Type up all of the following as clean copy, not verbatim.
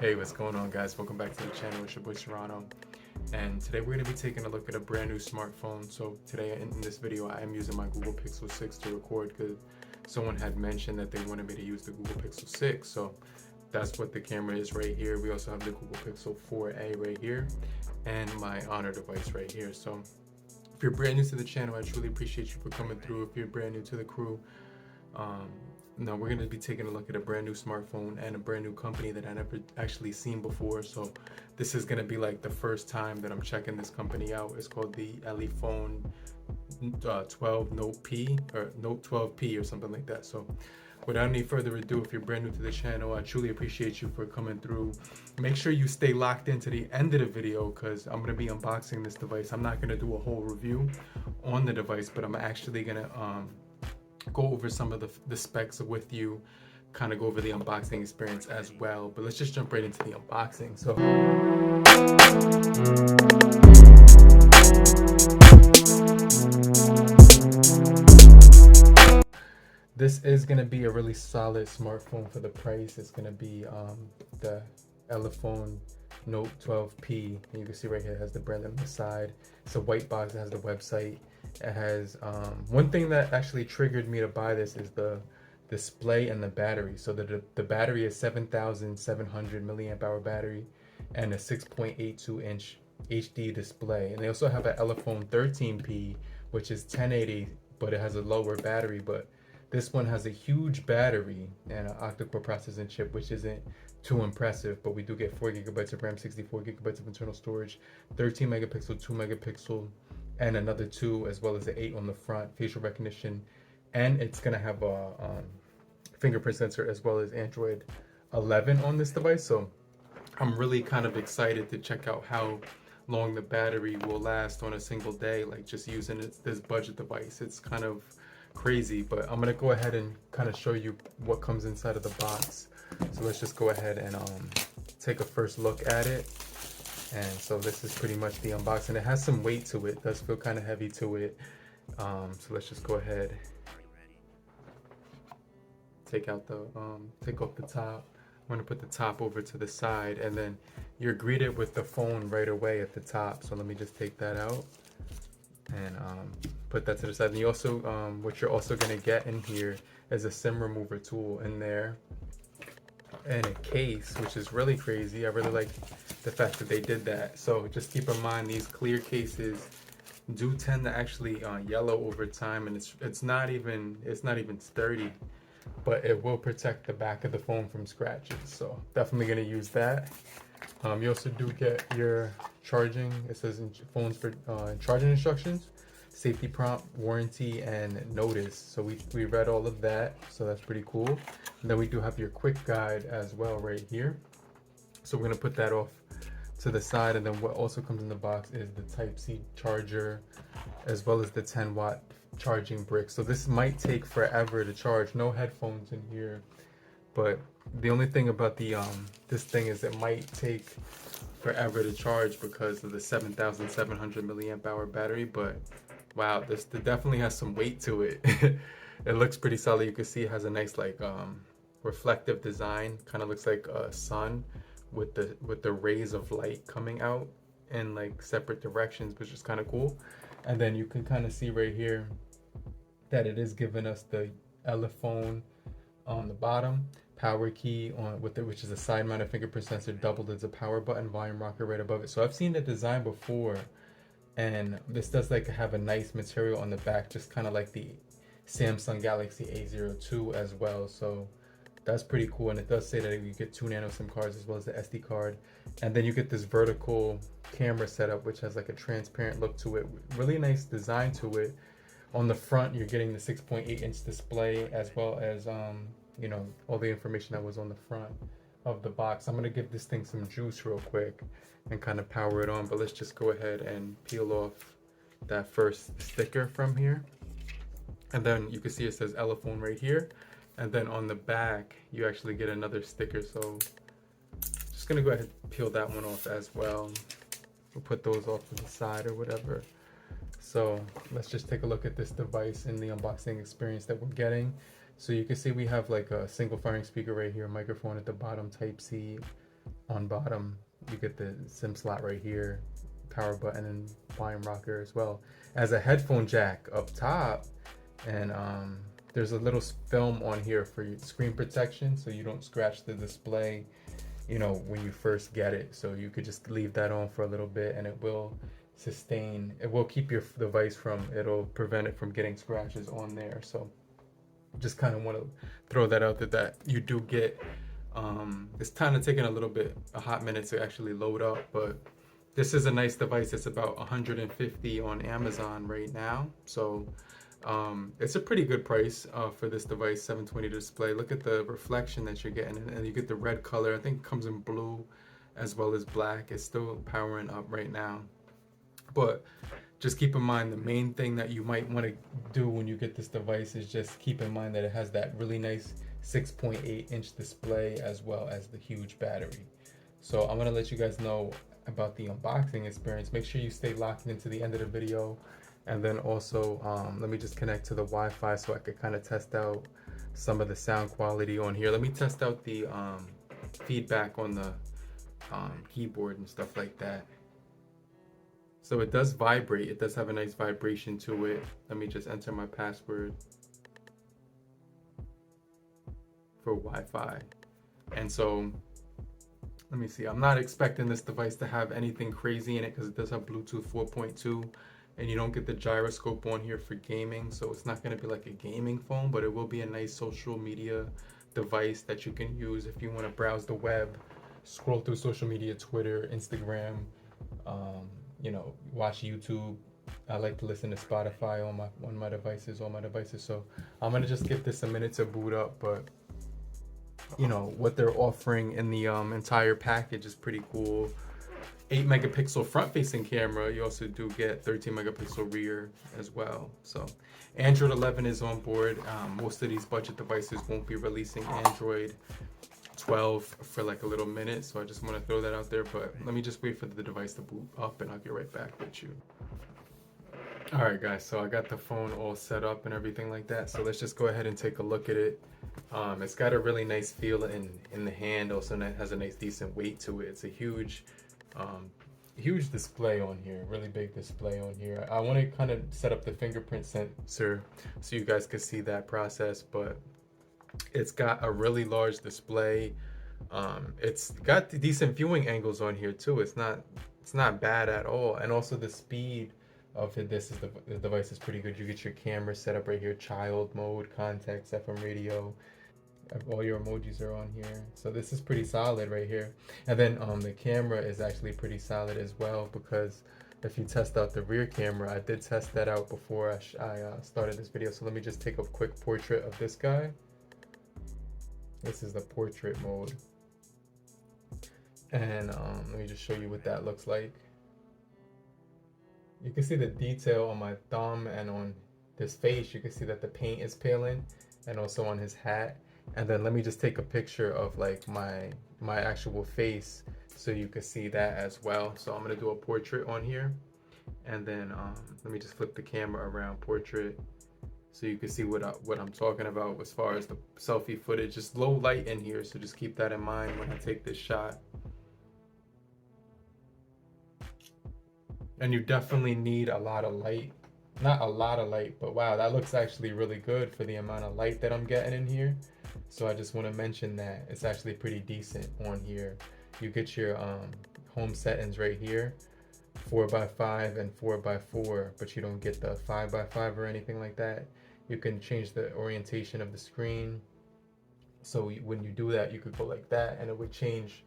Hey, what's going on, guys? Welcome back to the channel. It's your boy Serrano, and today we're going to be taking a look at a brand new smartphone. So today in this video I am using my Google Pixel 6 to record because someone had mentioned that they wanted me to use the Google Pixel 6. So that's what the camera is right here. We also have the Google Pixel 4a right here and my Honor device right here. So if you're brand new to the channel, I truly appreciate you for coming through. If you're brand new to the crew, now we're going to be taking a look at a brand new smartphone and a brand new company that I never actually seen before. So this is going to be like the first time that I'm checking this company out. It's called the Ulefone 12 Note P or Note 12P or something like that. So without any further ado, if you're brand new to the channel, I truly appreciate you for coming through. Make sure you stay locked into the end of the video because I'm going to be unboxing this device. I'm not going to do a whole review on the device, but I'm actually going to go over some of the specs with you, kind of go over the unboxing experience as well. But let's just jump right into the unboxing. So this is going to be a really solid smartphone for the price. It's going to be the Ulefone Note 12P. And you can see right here it has the brand on the side. It's a white box. It has the website. It has one thing that actually triggered me to buy this is the display and the battery. So the battery is 7,700 milliamp hour battery and a 6.82 inch HD display. And they also have an Ulefone 13P, which is 1080, but it has a lower battery. But this one has a huge battery and an octa-core processing chip, which isn't too impressive, but we do get 4 gigabytes of RAM, 64 gigabytes of internal storage, 13 megapixel, 2 megapixel, and another 2, as well as the 8 on the front, facial recognition, and it's gonna have a fingerprint sensor as well as Android 11 on this device. So I'm really kind of excited to check out how long the battery will last on a single day, like just using this budget device. It's kind of crazy, but I'm gonna go ahead and kind of show you what comes inside of the box. So let's just go ahead and take a first look at it. And so this is pretty much the unboxing. It has some weight to it. It does feel kind of heavy to it. So let's just go ahead, take off the top. I'm gonna put the top over to the side, and then you're greeted with the phone right away at the top. So let me just take that out and put that to the side. And you also, what you're also gonna get in here is a SIM remover tool in there, and a case, which is really crazy. I really like the fact that they did that. So just keep in mind, these clear cases do tend to actually yellow over time, and it's not even sturdy, but it will protect the back of the phone from scratches. So definitely gonna use that. You also do get your charging. It says phones for charging instructions, safety prompt, warranty, and notice. So we read all of that, so that's pretty cool. And then we do have your quick guide as well right here. So we're gonna put that off to the side, and then what also comes in the box is the Type-C charger as well as the 10-watt charging brick. So this might take forever to charge. No headphones in here, but the only thing about the this thing is it might take forever to charge because of the 7,700 milliamp hour battery. But wow, this definitely has some weight to it. It looks pretty solid. You can see it has a nice like reflective design. Kind of looks like a sun with the rays of light coming out in like separate directions, which is kind of cool. And then you can kind of see right here that it is giving us the Ulefone on the bottom, power key on with it, which is a side mounted fingerprint sensor, doubled as a power button, volume rocker right above it. So I've seen the design before, and this does like have a nice material on the back, just kind of like the Samsung Galaxy A02 as well. So that's pretty cool. And it does say that you get 2 Nano SIM cards as well as the SD card. And then you get this vertical camera setup, which has like a transparent look to it. Really nice design to it. On the front, you're getting the 6.8 inch display as well as, you know, all the information that was on the front of the box. I'm gonna give this thing some juice real quick and kind of power it on, but let's just go ahead and peel off that first sticker from here. And then you can see it says Ulefone right here. And then on the back, you actually get another sticker. So just gonna go ahead and peel that one off as well. We'll put those off to the side or whatever. So let's just take a look at this device in the unboxing experience that we're getting. So you can see we have like a single firing speaker right here, microphone at the bottom, Type-C, on bottom, you get the SIM slot right here, power button and volume rocker as well as a headphone jack up top. And there's a little film on here for your screen protection so you don't scratch the display, you know, when you first get it. So you could just leave that on for a little bit and it will sustain, it will keep your device from, it'll prevent it from getting scratches on there. So just kind of want to throw that out there, that you do get, it's kind of taking a hot minute to actually load up, but this is a nice device. It's about 150 on Amazon right now. So it's a pretty good price for this device, 720 display. Look at the reflection that you're getting, and you get the red color. I think it comes in blue as well as black. It's still powering up right now. But just keep in mind, the main thing that you might want to do when you get this device is just keep in mind that it has that really nice 6.8-inch display as well as the huge battery. So I'm going to let you guys know about the unboxing experience. Make sure you stay locked into the end of the video. And then also, let me just connect to the Wi-Fi so I could kind of test out some of the sound quality on here. Let me test out the feedback on the keyboard and stuff like that. So it does vibrate. It does have a nice vibration to it. Let me just enter my password for Wi-Fi. And so, let me see. I'm not expecting this device to have anything crazy in it because it does have Bluetooth 4.2. And you don't get the gyroscope on here for gaming, so it's not going to be like a gaming phone, but it will be a nice social media device that you can use if you want to browse the web, scroll through social media, Twitter, Instagram, you know, watch YouTube. I like to listen to Spotify on all my devices. So I'm gonna just give this a minute to boot up, but you know what they're offering in the entire package is pretty cool. 8 megapixel front facing camera. You also do get 13 megapixel rear as well. So Android 11 is on board. Most of these budget devices won't be releasing Android 12 for like a little minute, so I just want to throw that out there. But let me just wait for the device to boot up and I'll get right back with you. Alright guys, so I got the phone all set up and everything like that, so let's just go ahead and take a look at it. It's got a really nice feel in the hand, also it has a nice decent weight to it. It's a huge display on here, really big display on here. I want to kind of set up the fingerprint sensor so you guys can see that process, but it's got a really large display. It's got the decent viewing angles on here too. It's not bad at all, and also the speed of it, the device is pretty good. You get your camera set up right here, child mode, contacts, FM radio. All your emojis are on here, so this is pretty solid right here. And then the camera is actually pretty solid as well, because if you test out the rear camera, I did test that out before I started this video. So let me just take a quick portrait of this guy. This is the portrait mode, and let me just show you what that looks like. You can see the detail on my thumb and on this face. You can see that the paint is peeling, and also on his hat. And then let me just take a picture of like my actual face so you can see that as well. So I'm gonna do a portrait on here, and then let me just flip the camera around, portrait, so you can see what I'm talking about as far as the selfie footage. Just low light in here, so just keep that in mind when I take this shot. And you definitely need a lot of light. Not a lot of light, but wow, that looks actually really good for the amount of light that I'm getting in here. So I just want to mention that it's actually pretty decent on here. You get your home settings right here, 4x5 and 4x4, but you don't get the 5x5 or anything like that. You can change the orientation of the screen. So when you do that, you could go like that and it would change,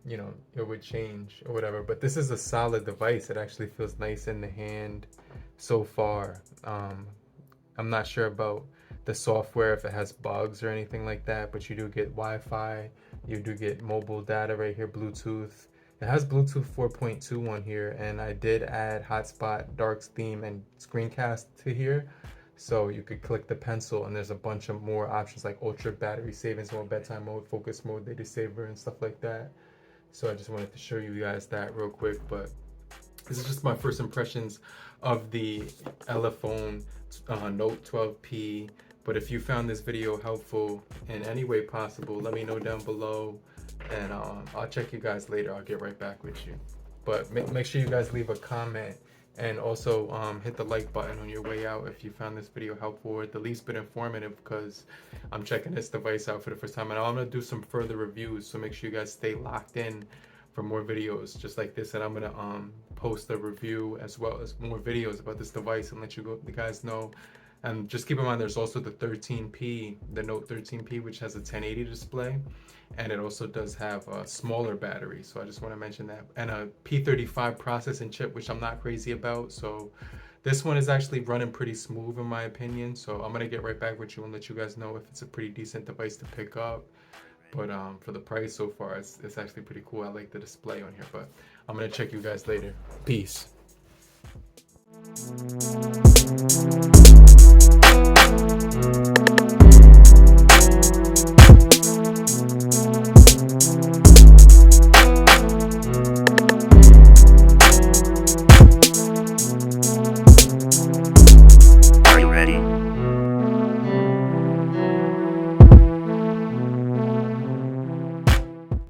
you know, it would change or whatever. But this is a solid device. It actually feels nice in the hand so far. I'm not sure about the software, if it has bugs or anything like that, but you do get Wi-Fi, you do get mobile data right here, Bluetooth. It has Bluetooth 4.2 on here, and I did add hotspot, dark theme, and screencast to here. So you could click the pencil and there's a bunch of more options like ultra battery savings mode, bedtime mode, focus mode, data saver, and stuff like that. So I just wanted to show you guys that real quick, but this is just my first impressions of the Ulefone Note 12P. But if you found this video helpful in any way possible, let me know down below. and I'll check you guys later. I'll get right back with you. But make sure you guys leave a comment, and also hit the like button on your way out if you found this video helpful or at the least bit informative, because I'm checking this device out for the first time, and I'm going to do some further reviews, so make sure you guys stay locked in for more videos just like this, and I'm going to post a review as well as more videos about this device and let you guys know. And just keep in mind, there's also the 13P, the Note 13P, which has a 1080 display, and it also does have a smaller battery. So I just want to mention that, and a P35 processing chip, which I'm not crazy about. So this one is actually running pretty smooth in my opinion. So I'm gonna get right back with you and let you guys know if it's a pretty decent device to pick up. But for the price so far, it's actually pretty cool. I like the display on here, but I'm gonna check you guys later. Peace.